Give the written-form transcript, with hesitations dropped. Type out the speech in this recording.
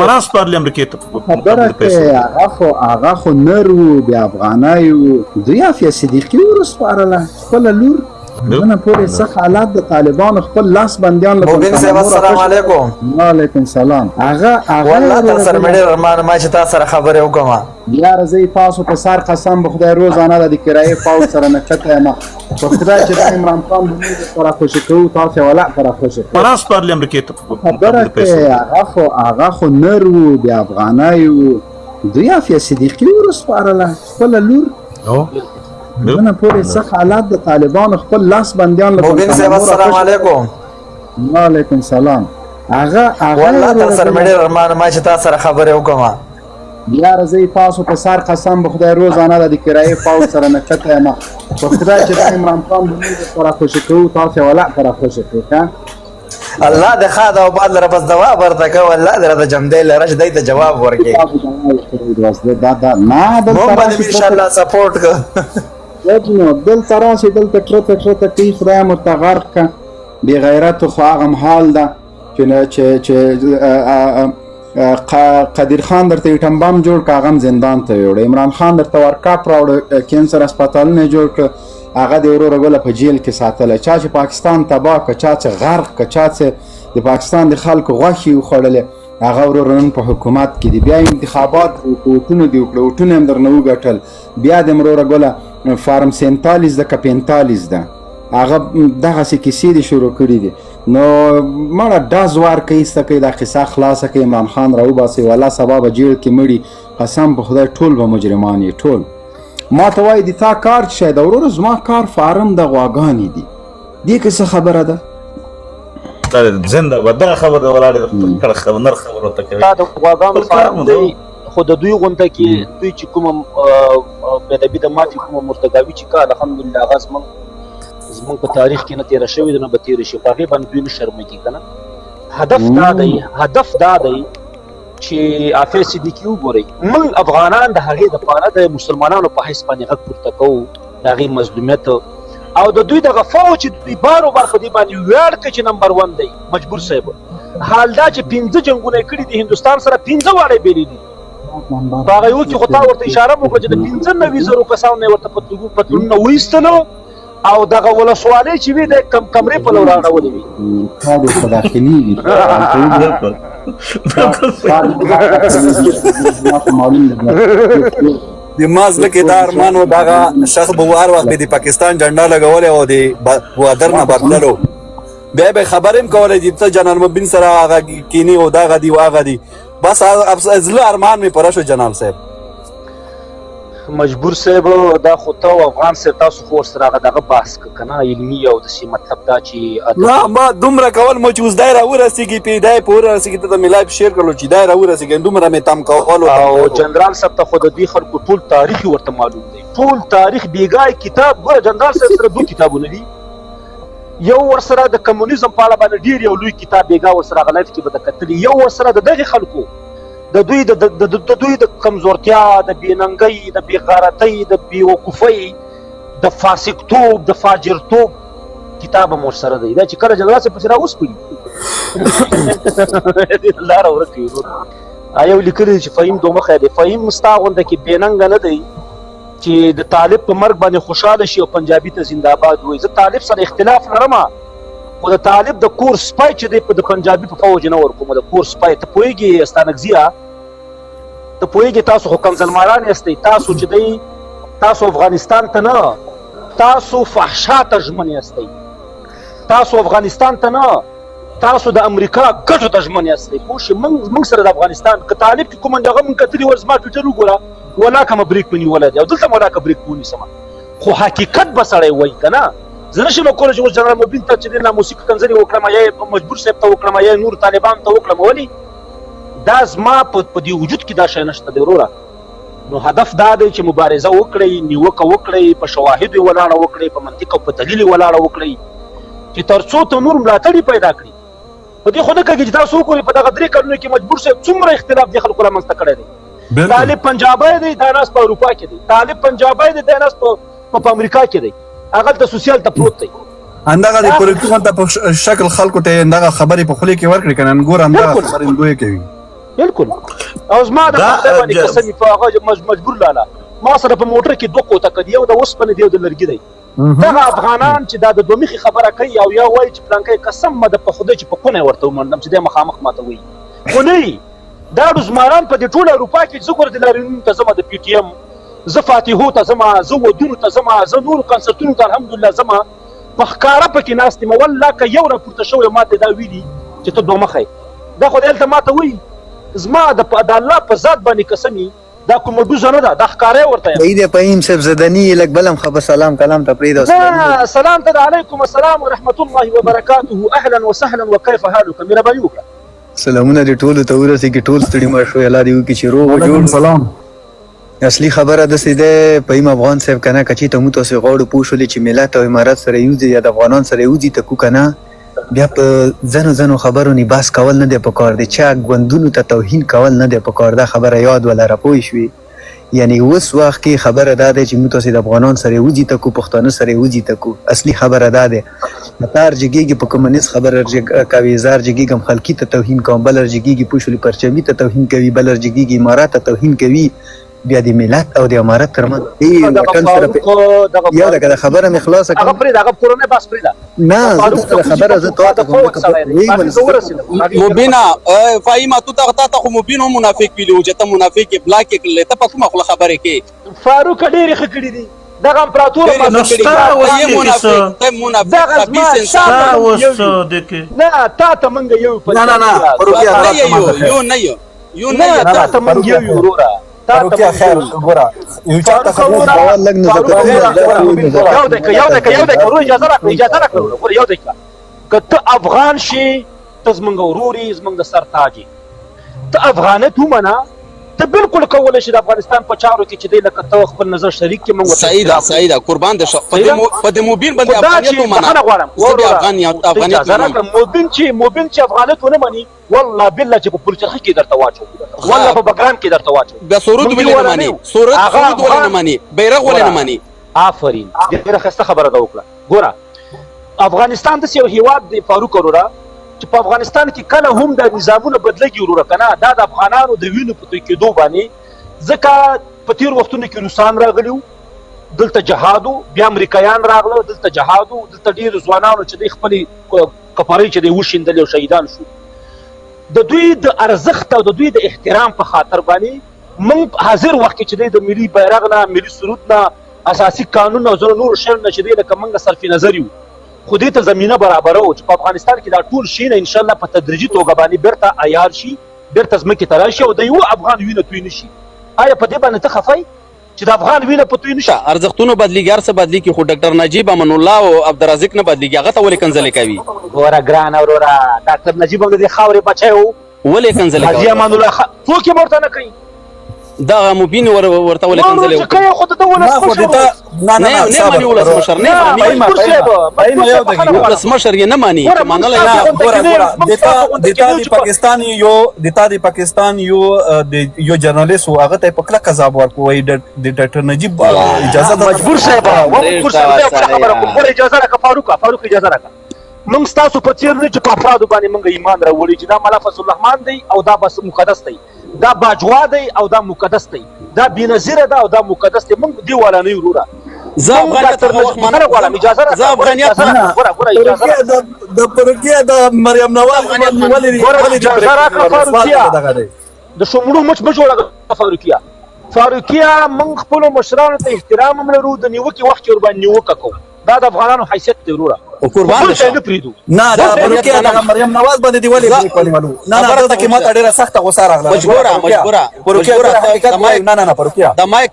پراس پارلی امریکې ته خبره کې هغه خو نر وو د افغانای وو دوی عافیه صدیقي ورسپارله خپله لور دونه پورې څه حالات د طالبانو خپل لاس بندیان مبین صاحب السلام علیکم. وعلیکم السلام. والله تاسو سره مې ډېر ارمان ما چې تاسو سره خبرې وکړم یاره زه تاسو په سر قسم به خدای روزانه د کرایې پاو سره نښته یم په خدای چې د عمران خان زموږ سره خوشي کوو تاسو یې ولع سره خوشي پراس پارلی امریکې ته خبره کې هغه خو نر وو د افغانای وو دوی عافیه صدیقي ورسپارله خپله لور دونه پورې څه حالات د طالبانو خپل لاس بندیان مبین صاحب السلام علیکم. وعلیکم السلام. والله تاسو سره مې ډېر ارمان ما چې تاسو سره خبرې وکړم یاره زه تاسو په سر قسم به خدای روزانه د کرایې پاو سره نښته یم په خدای چې د عمران خان زموږ سره خوشي کوو تاسو یې ولع سره خوشي کوئ الله د خاد او باد لره بس دوا ورته کوه الله در د جمدې لره چې دای ته جواب ورکړي نه باندې ان شاء الله سپورټ کو دلته راشي دلته کرته کوي خدای مرته غرق که بې غیرتو خو هغه محال ده چې قدیر خان درته یو ټمبم جوړ که هغه هم زندان ته یوړه عمران خان درته ورکاپ راوړه کینسر هسپتالونه یې جوړ کړه هغه د وروره ګله په جیل کې ساتلی چا چې پاکستان تباه که چا چې غرق که چا چې د پاکستان د خلکو غوښې وخوړلې هغه وروره نن په حکومت کې دي بیا انتخابات ووټونه دي وکړه وټونه هم درنه وګټل بیا د وروره ګله فارم 47 ده که 45 ده هغه دغسې کیسې دي شروع کړي دي نو مړه ډز وار کوي ایسته کوي دا قصه خلاصه کوي عمران خان راوباسي والله سبا به جیل کې مړي قسم په خدای ټول به مجرمان یې ټول ما ته وایي د تا کار چې شی ده وروره زما کار فارم د غواګانې دي دې که څه خبره ده زنده باد دغه خبره ده ولاړې نر خبره ورته کوي دا د غواګانو فارم دی خو د دوی غونډه کې دوی چې کومه بېادبي د مافي کومه مرتکبي چې کار الحمدلله هغه زموږ په تاریخ کې نه تېره شوې ده نه به تېره شي په هغې باندې دوی نه شرمېږي که نه هدف دا دی چې عافیه صدیقي وګورئ موږ افغانان د هغې دپاره د مسلمانانو په حیث باندې غږ پورته کوو د هغې مظلومیت او د دوی دغه فوج چې دوی بار بار په دې باندې ویاړ کوي چې نمبر 1 دی مجبور صاحب حال دا چې 15 جنګونه یې کړي دي هندوستان سره 15 واړې بیلې دي په هغه یو کې خو تا ورته اشاره مو وکړه چې د 15,000 کسانو نه ورته پتلونونه وایستلو او دغه ولسوالۍ چې وي د کمرې په لور راغولې وي تا د داخلي وي د مازله کې دا ارمان و دغه شخص به هر وخت د پاکستان جنډا لګولې او د بوادر نه بدللو بیا به خبرې هم کولی دي ته جنرال مبین سره هغه کینی او دغه دي او هغه دي بس زړه ارمان مې پوره شو جنرال صاحب مجبور صاحب دا خو ته او افغان صاحب تاسو خو ورسره هغه دغه بحث که نه علمي او داسې مطلب دا چې نه ما دومره کول مو چې اوس دی راورسېږي پیدای په ورسېږي ته د مې لایف شیر کړلو چې دی راورسېږي دومره مې تم کولو او جنرال صاحب ته خو د دوی خلکو ټول تاریخ ورته معلوم دی ټول تاریخ بیګای کتاب ګوره جنرال صاحب سره 2 کتابونه دي یو ورسره د کمونیزم په اړه باندې ډېر یو لوی کتاب بیګا ورسره هغه لایف کې به د کتلي یو ورسره د دغې خلکو د دوی د کمزورتیا د بېننګۍ د بېغیرتۍ د بېوقوفۍ د فاسقتوب د فاجرتوب کتاب هم ورسره دی دا چې کله جنرال صاحب پسې راوسپړي لاره ورکه وي یو لیکلي دی چې فهیم دومخی دی فهیم ستا غونده کې بېننګه نه دی چې د طالب په مرګ باندې خوشحاله شي او پنجابي ته زنده‌باد وایي زه طالب سره اختلاف لرم خو د طالب د کور سپای چې دی د پنجابي په فوج نه ورکوم د کور سپای ته پوهېږي استانکزیه ته پوهېږي تاسو خو کنزلماران یاستئ تاسو چې دی تاسو افغانستان ته نه تاسو فحشا ته ژمن یاستئ تاسو افغانستان ته نه تاسو د امریکا ګټو ته ژمن یاستئ پوه شئ موږ سره د افغانستان که طالب کې کوم هغه موږ کتلي ور زما ټویټر وګوره ولاکه مې بریک مې نیولی دی او دلته مې ولاکه بریک ونیسم خو حقیقت به سړی وایي که نه زه نشم کولی چې اوس جنرال مبین ته چې دی ناموسي کنځلې وکړم یا یې مجبور صاحب ته وکړم یا یې نور طالبانو ته وکړم ولې دا زما په دې وجود کې دا شی نشته دی وروره نو هدف دا دی چې مبارزه وکړئ نیوکه وکړئ په شواهدو یې ولاړه وکړئ په منطق او په دلیل یې ولاړه وکړئ چې تر څو ته نور ملاتړي پیدا کړي په دې خو نه کېږي چې تاسو وګورئ په دغه 3 کلونو کې مجبور صاحب څومره اختلاف دې خلکو رامنځته کړی دی طالب پنجابی دی دا ناست په اروپا کې دی طالب پنجابی دی دا ناست په امریکا کې دی هغه ته سوسیال ته پروت دی اندغه د پولیټیکل ته په شکل خلکو ته اندغه خبرې په خولې کې ورکړي کنه ګور اندغه خبرې دوی کوي بالکل. او زما د خدای باندې قسم په هغه مجبور لاله ما سره په موټر کې دوه کوته کړي، یو د اوسپنې دی او د لرګي دی. دغه افغانان چې دا د دوه مخې خبره کوي او یا وایي چې پلانکی قسم مه ده په خدای چې په کونه یې ورته ومنډم چې دی مخامخ ماته وایي، خو نه دا ډزماران په دې ټوله اروپا کې زه ګوره د لاریونونو ته ځمه، د پی ټي ایم زه فاتحو ته ځمه، زه ودونو ته ځمه، زه نورو کنسرتونو ته الحمدلله ځمه، په ښکاره پکې ناست یم. والله که یو راپورته شوی ما ته دا ویلي چې ته دوه مخی دا خو دی هلته ما ته وایي زما د الله په ذات باندې قسمي دا کومه ډوزه نه ده، دا ښکاره ورته یم. صحیح دی فهیم صاحب زدني لږ بل هم خبر سلام کلام ته پرېږده. سلام ته علیکم السلام ورحمة الله وبرکاته، اهلا وسهلا وکیف حالک. مهرباني وکړه. سلامونه دې ټولو ته ورسېږي، ټول ستړي مه شوئ، الله دې وکړي چې روغ جوړ. سلام. اصلي خبره داسې ده فهیم افغان صاحب که نه که چېرته موږ تاسې غواړو پوه شولې چې ملت او امارت سره یوځي یا د افغانان سره یوځي تکو که نه بیا په ځنو خبرو نه بحث کول نه دی پکار دی، چا ګوندونو ته توهین کول نه دی پکار. دا خبره یاد ولره پوه شوې. یعنی اوس وخت کې خبره دا ده چې موږ تاسې د افغانان سره یوځي تکو، پښتانه سره یوځي تکو. اصلي خبره دا ده متار جګېږي په کمونیست خبره کوي، زار جګېږم خلقي ته توهین کوم، بل جګېږي پوه شولې پرچمي ته توهین کوي، بل جګېږي امارات ته توهین کوي. بیا د ملت او د امارت ترمنځ وطن سره یو ده که د خبره مې خلاصه کړم. هغه پرېږده، هغه کورنۍ بحث پرېږده. نه زه خبره زه تا ته مبینه فهیمه تو تا ته خو مبین هم منافق ویلي و چې ته منافق یې بلاک یې کړلی، ته په کومه خوله خبرې کوې؟ فاروق ډېرې ښه کړي دي دغه امپراتور نه تا ته موږ یو تا ته موږ یو وروره فاروقیا خیر ګوره یو چاته خبره لږ نه یو دقیقه ورو اجازه راکړه ګوره یو دقیقه که ته افغان شې ته زموږ ورور یې زموږ د سر تاج یې، ته افغانیت ومنه، ته بالکل کولی شي د افغانستان په چارو کې چې دی لکه ته خپل نظر شریک کړې. صحیح ده قربان دې شه په دې مبین باندې افغانیت ومنه. مبین چې افغانیت ونه مني والله بالله چې په پلچرخي کې درته واچو، والله په بګرام کې درته واچو. بیا سرود ولې نه مني؟ سرود ولې نه مني؟ بیرغ ولې نه مني؟ آفرین ډېره ښایسته خبره ده وکړه. ګوره افغانستان داسې یو هېواد دی فاروق وروره چې په افغانستان کې کله هم د نظامونه بدلېږي وروره که نه، دا د افغانانو د وینو په توی کېدو باندې. ځکه په تېرو وختونو کې روسان راغلي وو، دلته جهاد و، بیا امریکایان راغله دلته جهاد و، دلته ډېرو ځوانانو چې دی خپلې کپړۍ چې دی وشیندلې او شهیدان شو. د دوی د ارزښت او د دوی د احترام په خاطر باندې موږ حاضر وخت کې چې دی د ملي بیرغ نه، ملي سرود نه، اساسي قانون او ځینو نورو شیانو نه چې دی لکه موږ صرف نظر یو، خو دې ته زمینه برابره و چې په افغانستان کې دا ټول شي نه انشاءالله په تدریجي توګه باندې بیرته عیار شي، بیرته ځمکې ته راشي او د یوه افغان وینه توی نه شي. آیا په دې باندې ته خفه چې د افغان وینه په توی نه شي؟ ارزښتونو بدلېږي، هر څه بدلېږي، خو ډاکټر نجیب امان الله او عبدالرزاق نه بدلېږي. هغه ته ولې کنځلې کوي؟ ګوره ګرانه وروره ډاکټر نجیب هم د دې خاورې بچی و، ولې کنځلې کوي؟ حاجي امان الله څوک یې ورته نه کوي؟ دغه مبین ورته ولې کنځلې وکړي؟ ولسمشر یې نه مني چې منلی د تا د پاکستان یو جرنالیست و هغه ته یې په کلکه ځواب ورکړو وایي د ډاکټر نجیب اجازه ده. مجبور صاحب اجازه راکړه فاروق اجازه راکړه. موږ ستاسو په څېر نه چې په افرادو باندې موږ ایمان راوړي چې دا ملا فضل الرحمن دی او دا بس مقدس دی، دا باجوا دی او دا مقدس دی، دا بېنظیره ده او دا مقدس دی. موږ دې والا نه یو وروره. زه افغانیت غواړم اجازه راکړه. د پروکیا د مریم نواز اجازه راکړه فاروقیا، د شمړو مچ مه جوړه فاروقیا. موږ خپلو مشرانو ته احترام هم لرو، د نیوکې وخت کې ورباندې نیوکه کوو، دا د افغانانو حیثیت دی وروره. قربان دې شه. نه دا پروکیا د مریم نواز باندې دی ولې پرېکولې مالو؟ نه دلته کې ماته ډېره سخته غوسه راغله. مجبوره پروکیا د مایک